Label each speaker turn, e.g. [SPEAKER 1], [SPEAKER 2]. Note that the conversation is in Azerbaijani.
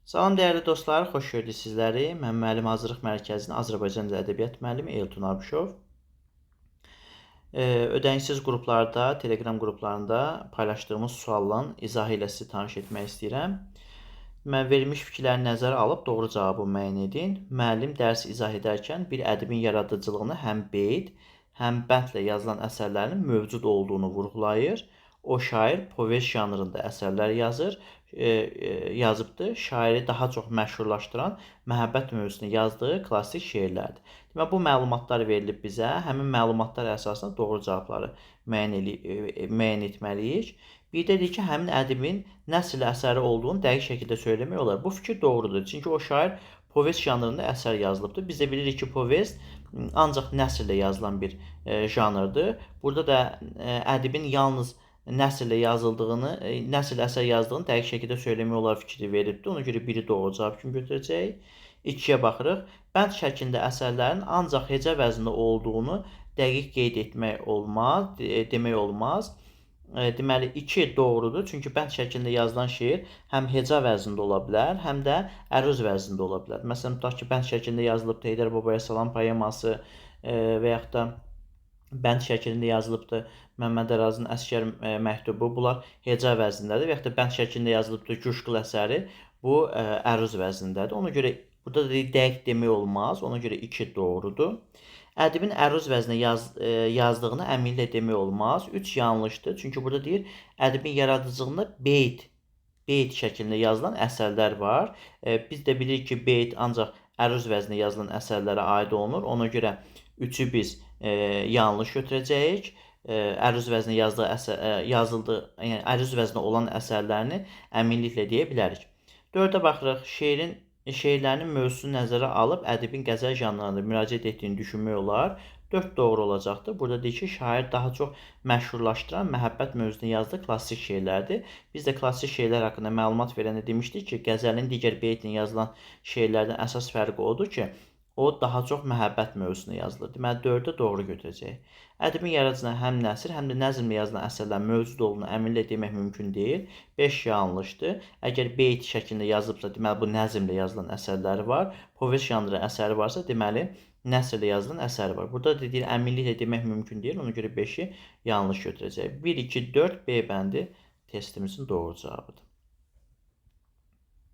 [SPEAKER 1] Salam dəyərli dostlar, xoş gördük sizləri. Mən müəllim Hazırlıq Mərkəzinin Azərbaycan dili ədəbiyyat müəllimi Elton Abışov. Ödənişsiz qruplarda, Telegram qruplarında paylaşdığımız sualların izahı ilə sizi tanış etmək istəyirəm. Mən verilmiş fikirləri nəzərə alıb doğru cavabı müəyyən edin. Müəllim dərs izah edərkən bir ədibin yaradıcılığını həm beyt, həm bəndlə yazılan əsərlərin mövcud olduğunu vurğulayır. O şair povest janrında əsərlər yazıbdır. Şairi daha çox məşhurlaşdıran məhəbbət mövzusunu yazdığı klassik şeirlərdir. Deməli, bu məlumatlar verilib bizə. Həmin məlumatlar əsasında doğru cavabları müəyyən etməliyik. Bir də deyir ki, həmin ədibin nəsil əsəri olduğunu dəqiq şəkildə söyləmək olar. Bu fikir doğrudur. Çünki o şair povest janrında əsər yazılıbdır. Biz də bilirik ki, povest ancaq nəsrlə yazılan bir janrdır. Burada da ədibin yalnız nəsrlə yazıldığını, nəsr əsər yazdığını dəqiq şəkildə söyləmək olar fikri verilibdir. Ona görə biri doğru cavab kimi götürəcəyik. 2-yə baxırıq. Bənd şəklində əsərlərin ancaq hecə vəznində olduğunu dəqiq qeyd etmək olmaz, demək olmaz. Deməli, 2 doğrudur. Çünki bənd şəklində yazılan şeir həm heca vəznində ola bilər, həm də əruz vəznində ola bilər. Məsələn, tutaq ki, bənd şəklində yazılıbdır Heydər Babaya Salam poeması və yaxud da bənd şəklində yazılıbdır Məmməd Arazın Əsgər məktubu. Bunlar heca vəznindədir və yaxud da bənd şəklində yazılıbdır Cuşqul əsəri. Bu əruz vəznindədir. Ona görə burada da dəqiq demək olmaz. Ona görə 2 doğrudur. Ədibin əruz vəznində yazdığını əminliklə demək olmaz. 3 yanlışdır. Çünki burada deyir, ədibin yaradıcılığında beyt şəklində yazılan əsərlər var. Biz də bilirik ki, beyt ancaq əruz vəznində yazılan əsərlərə aid olunur. Ona görə 3-ü biz yanlış götürəcəyik. Əruz vəznində yazıldığı, yəni əruz vəznində olan əsərlərini əminliklə deyə bilərik. 4-ə baxırıq. Şeirlərinin mövzusunu nəzərə alıb ədibin qəzəl janrlarında müraciət etdiyini düşünmək olar. 4 doğru olacaqdır. Burada deyir ki, şair daha çox məşhurlaşdıran məhəbbət mövzusunu yazdığı klassik şeirlərdir. Biz də klassik şeirlər haqqında məlumat verəndə demişdik ki, qəzəlin digər beytlə yazılan şeirlərdən əsas fərqi odur ki, o daha çox məhəbbət mövzusunu yazılır. Deməli, 4-ə doğru götürəcək. Ədibin yaradıcılığına həm nəsr, həm də nəzmlə yazılan əsərlər mövcud olduğunu əminliklə demək mümkün deyil. 5 yanlışdır. Əgər beyt şəklində yazılıbsa, deməli, bu nəzmlə yazılan əsərləri var. Povest janrı əsəri varsa, deməli, nəsrlə yazılan əsəri var. Burada da deyir, əminliklə demək mümkün deyil. Ona görə 5-i yanlış götürəcək. 1, 2, 4 B bəndi testimizin doğru cavabıdır.